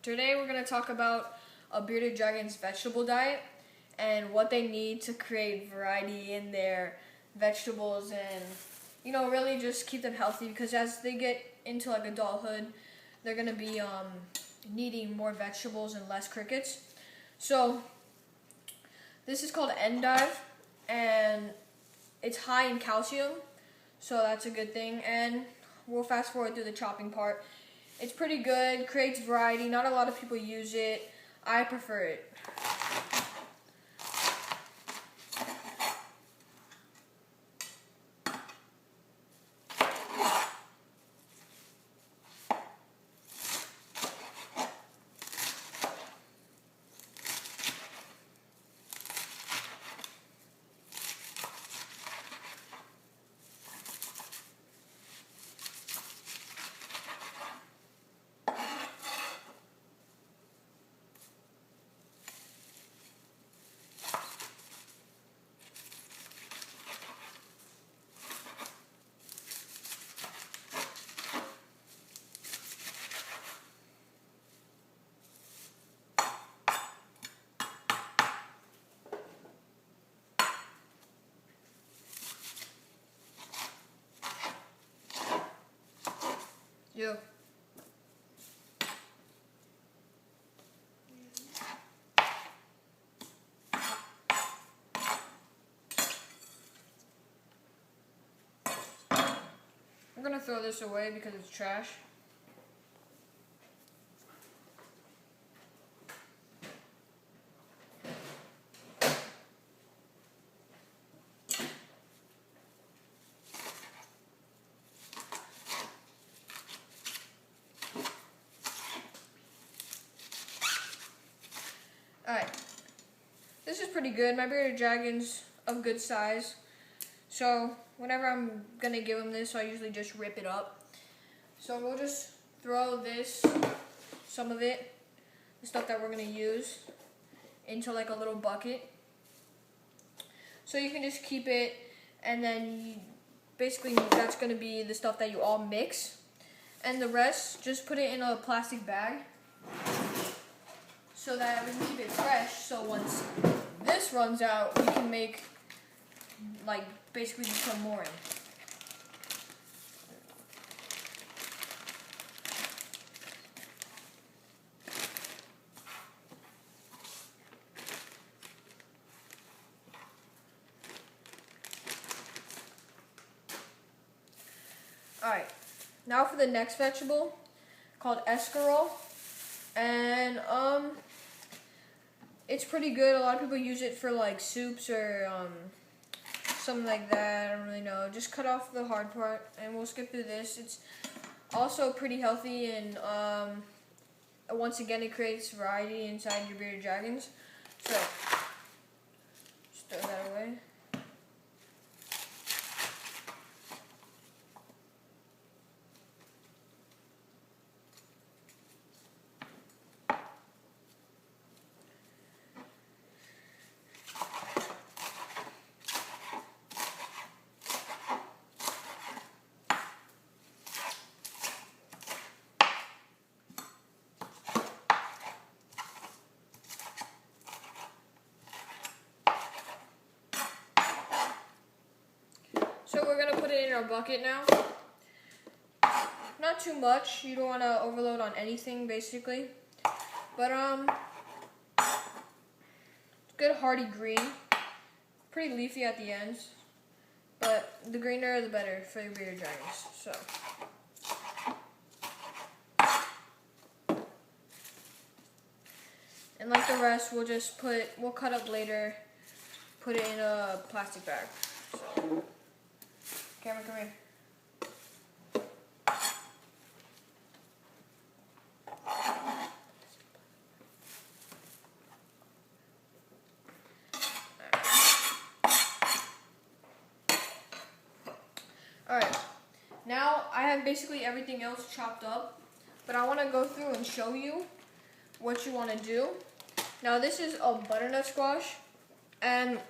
Today we're going to talk about a bearded dragon's vegetable diet and what they need to create variety in their vegetables and, really just keep them healthy, because as they get into like adulthood, they're going to be needing more vegetables and less crickets. So this is called Endive, and it's high in calcium, so that's a good thing. And we'll fast forward through the chopping part. It's pretty good, creates variety. Not a lot of people use it. I prefer it. Yeah. I'm gonna throw this away because it's trash. Alright, this is pretty good. My bearded dragon's of good size, so whenever I'm gonna give him this, I usually just rip it up. So we'll just throw this, some of it, the stuff that we're gonna use, into like a little bucket. So you can just keep it, and then basically that's gonna be the stuff that you all mix. And the rest, just put it in a plastic bag, so that we can keep it fresh. So once this runs out, we can make like basically just put more in. Alright, now for the next vegetable, called Escarole. And it's pretty good. A lot of people use it for like soups or something like that. I don't really know. Just cut off the hard part, and we'll skip through this. It's also pretty healthy, and once again, it creates variety inside your bearded dragons. So just throw that away. So we're going to put it in our bucket now. Not too much. You don't want to overload on anything, basically. But, good hearty green. Pretty leafy at the ends. But the greener, the better for your bearded dragons. So. And like the rest, we'll cut up later, put it in a plastic bag. So. Camera, come here. Alright, now I have basically everything else chopped up, but I want to go through and show you what you want to do. Now this is a butternut squash, and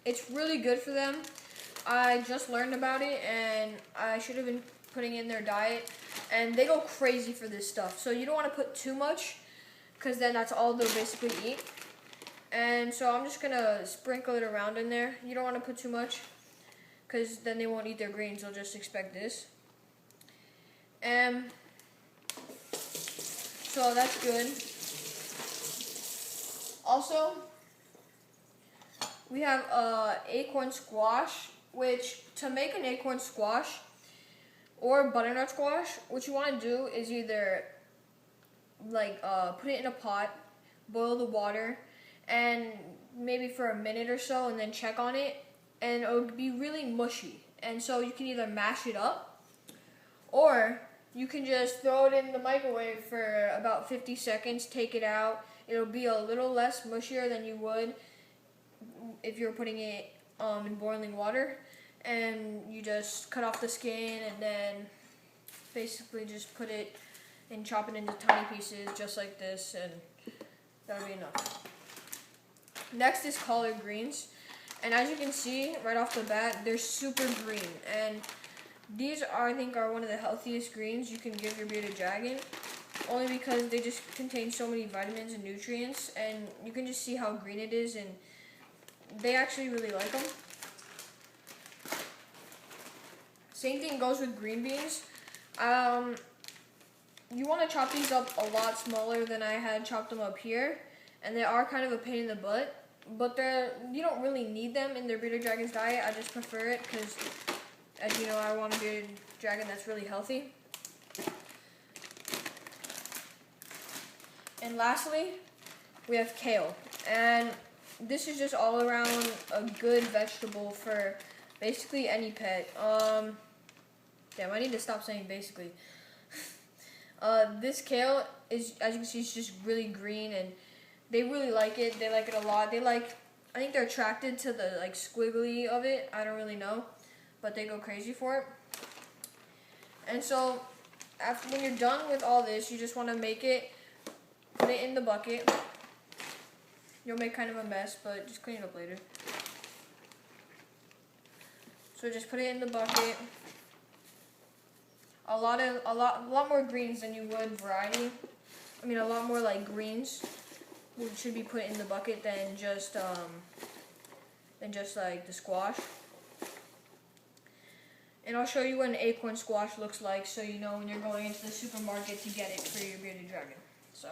it's really good for them. I just learned about it, and I should have been putting in their diet. and they go crazy for this stuff. So you don't want to put too much, because then that's all they'll basically eat. And so I'm just gonna sprinkle it around in there. You don't want to put too much, because then they won't eat their greens. They'll just expect this. And so that's good. Also, we have acorn squash, which to make an acorn squash or butternut squash, what you want to do is either like put it in a pot, boil the water, and maybe for a minute or so, and then check on it, and it'll be really mushy. And so you can either mash it up, or you can just throw it in the microwave for about 50 seconds, take it out. It'll be a little less mushier than you would if you're putting it in boiling water. And you just cut off the skin, and then basically just put it and chop it into tiny pieces just like this, and that'll be enough. Next is collard greens, and as you can see right off the bat, they're super green, and these are, I think, are one of the healthiest greens you can give your bearded dragon, only because they just contain so many vitamins and nutrients, and you can just see how green it is, and they actually really like them. Same thing goes with green beans. You want to chop these up a lot smaller than I had chopped them up here, and they are kind of a pain in the butt, but you don't really need them in their bearded dragon's diet. I just prefer it because, as you know, I want a bearded dragon that's really healthy. And lastly, we have kale, and this is just all around a good vegetable for basically any pet. Damn, I need to stop saying basically. This kale is, as you can see, it's just really green, and they really like it. They like it a lot. I think they're attracted to the like squiggly of it. I don't really know, but they go crazy for it. And so, when you're done with all this, you just want to put it in the bucket. You'll make kind of a mess, but just clean it up later. So just put it in the bucket. A lot more greens than you would variety. I mean, a lot more like greens should be put in the bucket than just like the squash. And I'll show you what an acorn squash looks like, so you know when you're going into the supermarket to get it for your bearded dragon. So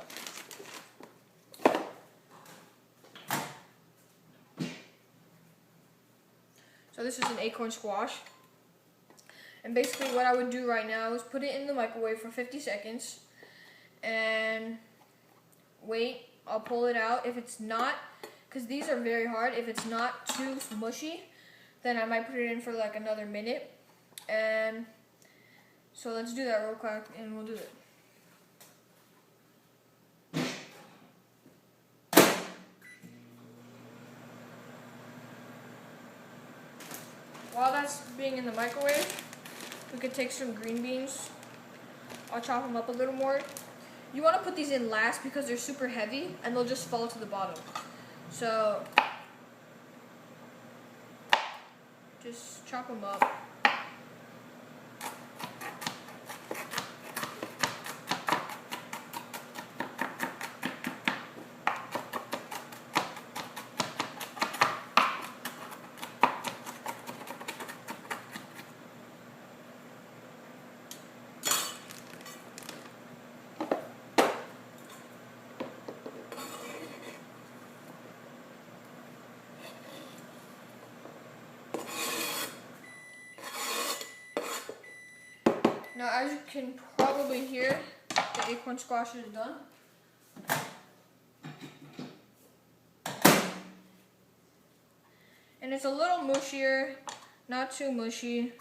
this is an acorn squash. And basically what I would do right now is put it in the microwave for 50 seconds and wait. I'll pull it out. If it's not, because these are very hard, if it's not too mushy, then I might put it in for like another minute. And so let's do that real quick, and we'll do it. While that's being in the microwave, we could take some green beans. I'll chop them up a little more. You want to put these in last because they're super heavy and they'll just fall to the bottom. So just chop them up. Now, as you can probably hear, the acorn squash is done. And it's a little mushier, not too mushy.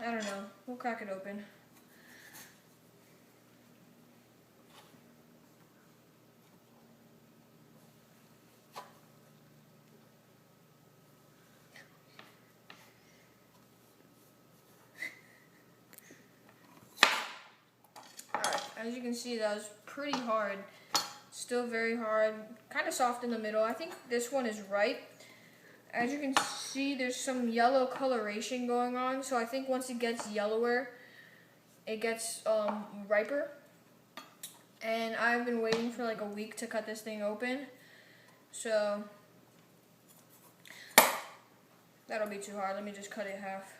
I don't know. We'll crack it open. As you can see, that was pretty hard. Still very hard. Kind of soft in the middle. I think this one is ripe. As you can see, there's some yellow coloration going on. So I think once it gets yellower, it gets riper. And I've been waiting for like a week to cut this thing open. So that'll be too hard. Let me just cut it in half.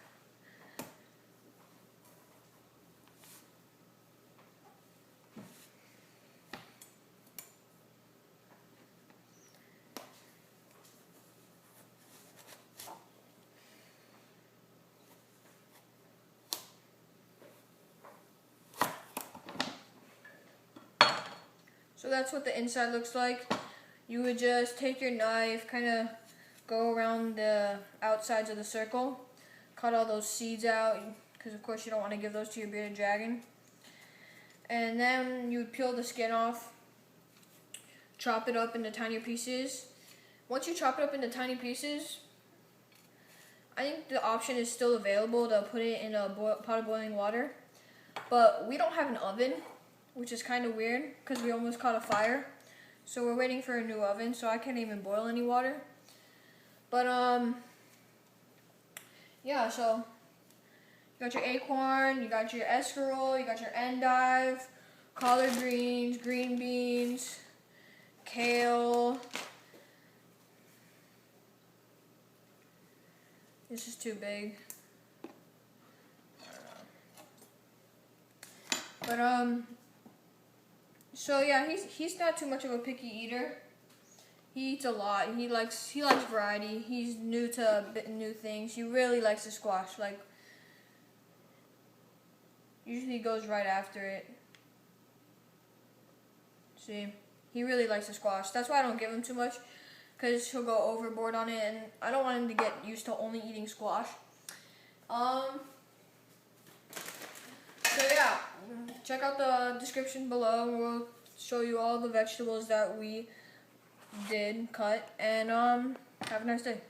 So that's what the inside looks like. You would just take your knife, kind of go around the outsides of the circle, cut all those seeds out, because of course you don't want to give those to your bearded dragon. And then you would peel the skin off, chop it up into tiny pieces. Once you chop it up into tiny pieces, I think the option is still available to put it in a pot of boiling water. But we don't have an oven, which is kind of weird because we almost caught a fire. So we're waiting for a new oven, so I can't even boil any water. But yeah, so you got your Acorn, you got your Escarole, you got your Endive, Collardgreens, Greenbeens, Kale. This is too big. But so yeah, he's not too much of a picky eater. He eats a lot. He likes variety. He's new to new things. He really likes the squash. Like usually goes right after it. See, he really likes the squash. That's why I don't give him too much, because he'll go overboard on it, and I don't want him to get used to only eating squash. So yeah, check out the description below. We'll show you all the vegetables that we did cut, and have a nice day.